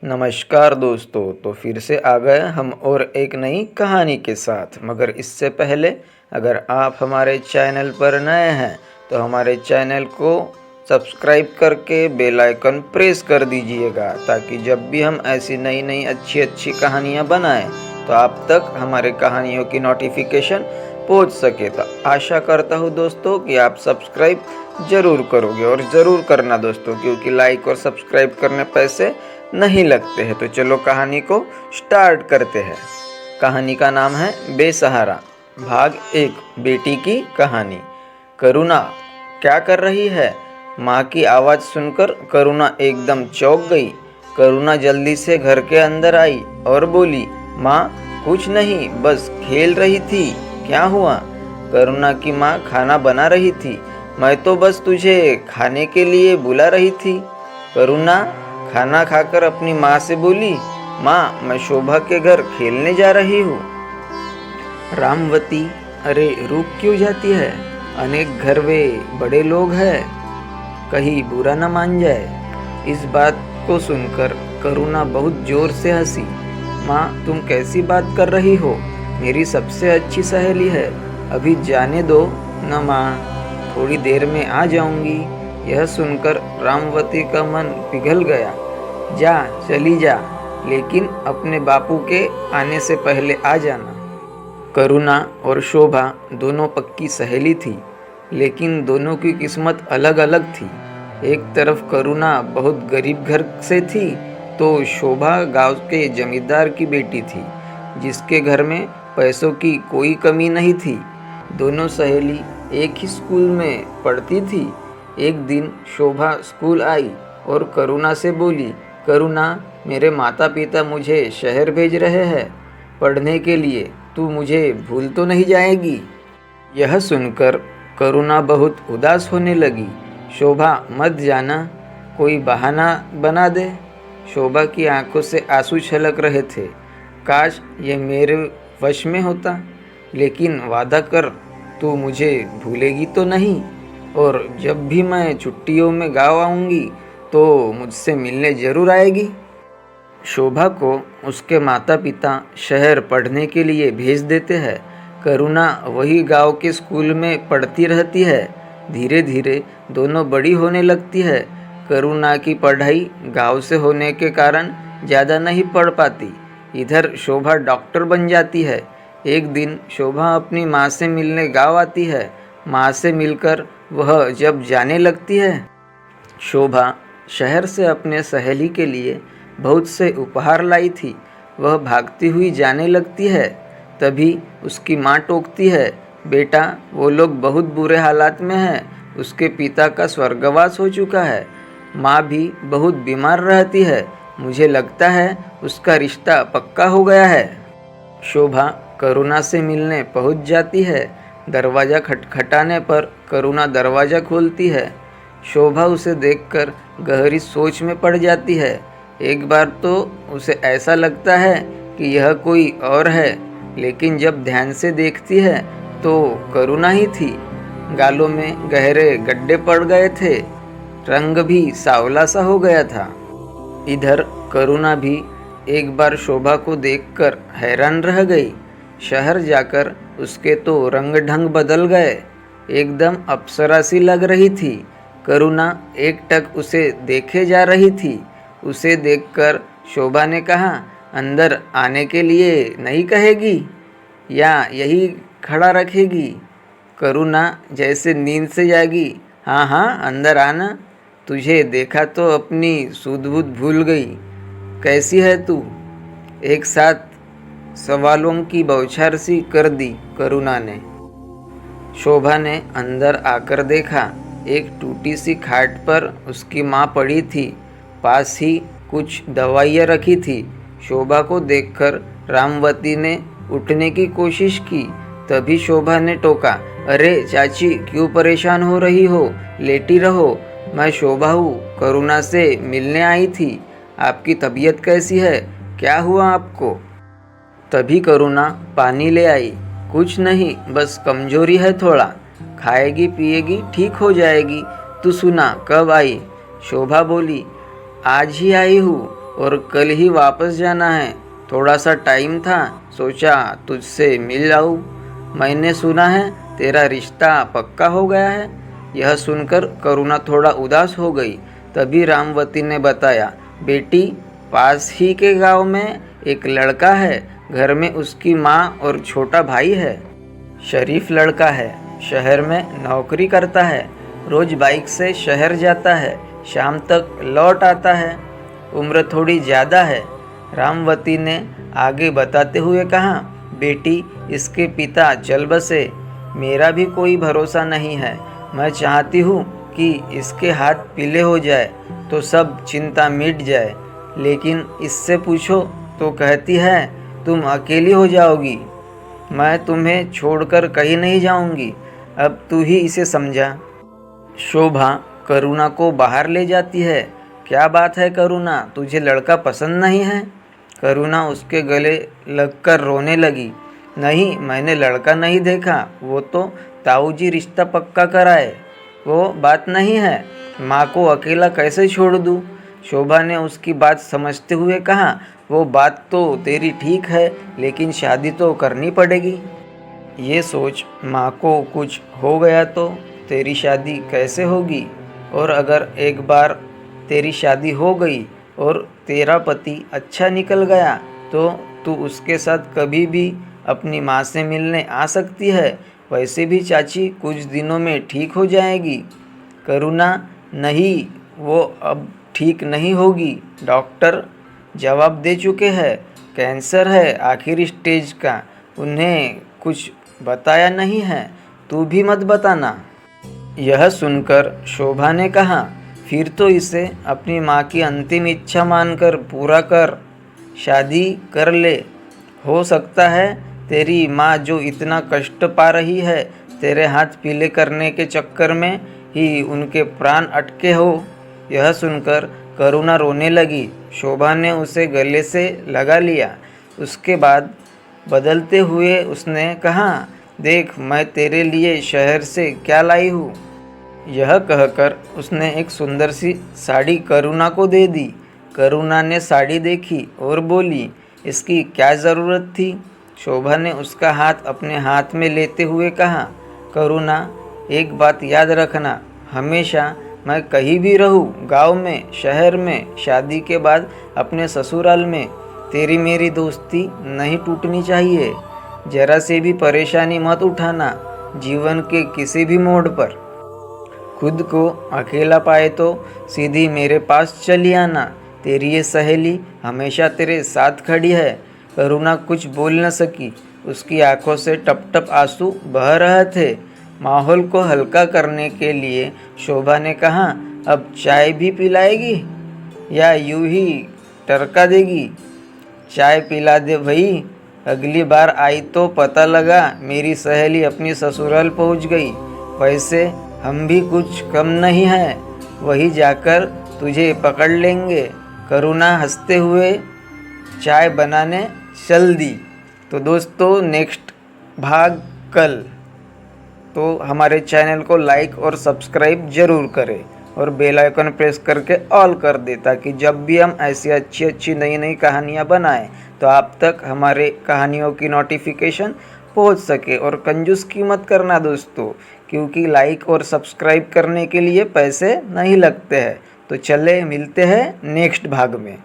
नमस्कार दोस्तों। तो फिर से आ गए हम और एक नई कहानी के साथ। मगर इससे पहले अगर आप हमारे चैनल पर नए हैं तो हमारे चैनल को सब्सक्राइब करके बेल आइकन प्रेस कर दीजिएगा, ताकि जब भी हम ऐसी नई नई अच्छी कहानियाँ बनाएं तो आप तक हमारे कहानियों की नोटिफिकेशन पहुंच सके। तो आशा करता हूँ दोस्तों कि आप सब्सक्राइब ज़रूर करोगे, और ज़रूर करना दोस्तों, क्योंकि लाइक और सब्सक्राइब करने पैसे नहीं लगते हैं। तो चलो कहानी को स्टार्ट करते हैं। कहानी का नाम है बेसहारा, भाग 1, बेटी की कहानी। करुणा क्या कर रही है? माँ की आवाज़ सुनकर करुणा एकदम चौंक गई। करुणा जल्दी से घर के अंदर आई और बोली, माँ कुछ नहीं, बस खेल रही थी। क्या हुआ? करुणा की माँ खाना बना रही थी। मैं तो बस तुझे खाने के लिए बुला रही थी। करुणा खाना खाकर अपनी माँ से बोली, माँ मैं शोभा के घर खेलने जा रही हूँ। रामवती, अरे रुक क्यों जाती है? अनेक घर वे बड़े लोग हैं, कहीं बुरा न मान जाए। इस बात को सुनकर करुणा बहुत जोर से हंसी। माँ तुम कैसी बात कर रही हो? मेरी सबसे अच्छी सहेली है, अभी जाने दो न माँ, थोड़ी देर में आ जाऊंगी। यह सुनकर रामवती का मन पिघल गया। जा चली जा, लेकिन अपने बापू के आने से पहले आ जाना। करुणा और शोभा दोनों पक्की सहेली थी, लेकिन दोनों की किस्मत अलग अलग थी। एक तरफ करुणा बहुत गरीब घर से थी, तो शोभा गांव के जमींदार की बेटी थी, जिसके घर में पैसों की कोई कमी नहीं थी। दोनों सहेली एक ही स्कूल में पढ़ती थी। एक दिन शोभा स्कूल आई और करुणा से बोली, करुणा मेरे माता पिता मुझे शहर भेज रहे हैं पढ़ने के लिए, तू मुझे भूल तो नहीं जाएगी? यह सुनकर करुणा बहुत उदास होने लगी। शोभा मत जाना, कोई बहाना बना दे। शोभा की आंखों से आंसू छलक रहे थे। काश ये मेरे वश में होता, लेकिन वादा कर, तू मुझे भूलेगी तो नहीं, और जब भी मैं छुट्टियों में गाँव आऊँगी तो मुझसे मिलने ज़रूर आएगी। शोभा को उसके माता पिता शहर पढ़ने के लिए भेज देते हैं। करुणा वही गांव के स्कूल में पढ़ती रहती है। धीरे धीरे दोनों बड़ी होने लगती है। करुणा की पढ़ाई गांव से होने के कारण ज़्यादा नहीं पढ़ पाती। इधर शोभा डॉक्टर बन जाती है। एक दिन शोभा अपनी माँ से मिलने गांव आती है। माँ से मिलकर वह जब जाने लगती है, शोभा शहर से अपने सहेली के लिए बहुत से उपहार लाई थी। वह भागती हुई जाने लगती है। तभी उसकी माँ टोकती है, बेटा वो लोग बहुत बुरे हालात में हैं, उसके पिता का स्वर्गवास हो चुका है। माँ भी बहुत बीमार रहती है, मुझे लगता है उसका रिश्ता पक्का हो गया है। शोभा करुणा से मिलने पहुँच जाती है। दरवाज़ा खटखटाने पर करुणा दरवाज़ा खोलती है। शोभा उसे देखकर गहरी सोच में पड़ जाती है। एक बार तो उसे ऐसा लगता है कि यह कोई और है, लेकिन जब ध्यान से देखती है तो करुणा ही थी। गालों में गहरे गड्ढे पड़ गए थे, रंग भी सांवला सा हो गया था। इधर करुणा भी एक बार शोभा को देखकर हैरान रह गई। शहर जाकर उसके तो रंग ढंग बदल गए, एकदम अप्सरा सी लग रही थी। करुणा एकटक उसे देखे जा रही थी। उसे देखकर शोभा ने कहा, अंदर आने के लिए नहीं कहेगी या यही खड़ा रखेगी? करुणा जैसे नींद से जागी, हाँ हाँ अंदर आना, तुझे देखा तो अपनी सूध-बूध भूल गई। कैसी है तू? एक साथ सवालों की बौछार सी कर दी करुणा ने। शोभा ने अंदर आकर देखा, एक टूटी सी खाट पर उसकी माँ पड़ी थी। पास ही कुछ दवाइयाँ रखी थी। शोभा को देखकर रामवती ने उठने की कोशिश की। तभी शोभा ने टोका, अरे चाची क्यों परेशान हो रही हो, लेटी रहो। मैं शोभा हूँ, करुणा से मिलने आई थी। आपकी तबीयत कैसी है? क्या हुआ आपको? तभी करुणा पानी ले आई। कुछ नहीं, बस कमजोरी है थोड़ा, खाएगी पिएगी ठीक हो जाएगी। तू सुना कब आई? शोभा बोली, आज ही आई हूँ, और कल ही वापस जाना है। थोड़ा सा टाइम था, सोचा तुझसे मिल आऊँ। मैंने सुना है तेरा रिश्ता पक्का हो गया है। यह सुनकर करुणा थोड़ा उदास हो गई। तभी रामवती ने बताया, बेटी, पास ही के गांव में एक लड़का है। घर में उसकी माँ और छोटा भाई है। शरीफ लड़का है, शहर में नौकरी करता है। रोज बाइक से शहर जाता है, शाम तक लौट आता है। उम्र थोड़ी ज़्यादा है। रामवती ने आगे बताते हुए कहा, बेटी, इसके पिता चल बसे। मेरा भी कोई भरोसा नहीं है। मैं चाहती हूँ कि इसके हाथ पीले हो जाए तो सब चिंता मिट जाए, लेकिन इससे पूछो तो कहती है तुम अकेली हो जाओगी। मैं तुम्हें छोड़कर कहीं नहीं जाऊंगी। अब तू ही इसे समझा। शोभा करुणा को बाहर ले जाती है। क्या बात है करुणा, तुझे लड़का पसंद नहीं है? करुणा उसके गले लगकर रोने लगी। नहीं, मैंने लड़का नहीं देखा। वो तो ताऊजी रिश्ता पक्का कराए, वो बात नहीं है। माँ को अकेला कैसे छोड़ दूँ? शोभा ने उसकी बात समझते हुए कहा, वो बात तो तेरी ठीक है, लेकिन शादी तो करनी पड़ेगी। ये सोच, माँ को कुछ हो गया तो तेरी शादी कैसे होगी? और अगर एक बार तेरी शादी हो गई और तेरा पति अच्छा निकल गया तो तू उसके साथ कभी भी अपनी माँ से मिलने आ सकती है। वैसे भी चाची कुछ दिनों में ठीक हो जाएगी। करुणा, नहीं, वो अब ठीक नहीं होगी। डॉक्टर जवाब दे चुके हैं, कैंसर है आखिरी स्टेज का। उन्हें कुछ बताया नहीं है, तू भी मत बताना। यह सुनकर शोभा ने कहा, फिर तो इसे अपनी माँ की अंतिम इच्छा मानकर पूरा कर, शादी कर ले। हो सकता है तेरी माँ जो इतना कष्ट पा रही है, तेरे हाथ पीले करने के चक्कर में ही उनके प्राण अटके हो। यह सुनकर करुणा रोने लगी। शोभा ने उसे गले से लगा लिया। उसके बाद बदलते हुए उसने कहा, देख, मैं तेरे लिए शहर से क्या लाई हूँ। यह कहकर उसने एक सुंदर सी साड़ी करुणा को दे दी। करुणा ने साड़ी देखी और बोली, इसकी क्या ज़रूरत थी? शोभा ने उसका हाथ अपने हाथ में लेते हुए कहा, करुणा, एक बात याद रखना, हमेशा मैं कहीं भी रहूँ, गांव में, शहर में, शादी के बाद अपने ससुराल में, तेरी मेरी दोस्ती नहीं टूटनी चाहिए। जरा से भी परेशानी मत उठाना जीवन के किसी भी मोड़ पर। खुद को अकेला पाए तो सीधी मेरे पास चली आना। तेरी ये सहेली हमेशा तेरे साथ खड़ी है। करुणा कुछ बोल न सकी। उसकी आंखों से टप टप आंसू बह रहे थे। माहौल को हल्का करने के लिए शोभा ने कहा, अब चाय भी पिलाएगी या यूं ही टरका देगी? चाय पिला दे भई। अगली बार आई तो पता लगा मेरी सहेली अपनी ससुराल पहुंच गई। वैसे हम भी कुछ कम नहीं हैं, वही जाकर तुझे पकड़ लेंगे। करुणा हंसते हुए चाय बनाने चल दी। तो दोस्तों, नेक्स्ट भाग कल। तो हमारे चैनल को लाइक और सब्सक्राइब ज़रूर करें और बेल आइकन प्रेस करके ऑल कर दें, ताकि जब भी हम ऐसी अच्छी अच्छी नई नई कहानियाँ बनाएं तो आप तक हमारे कहानियों की नोटिफिकेशन पहुंच सके। और कंजूस मत करना दोस्तों, क्योंकि लाइक और सब्सक्राइब करने के लिए पैसे नहीं लगते हैं। तो चले मिलते हैं नेक्स्ट भाग में।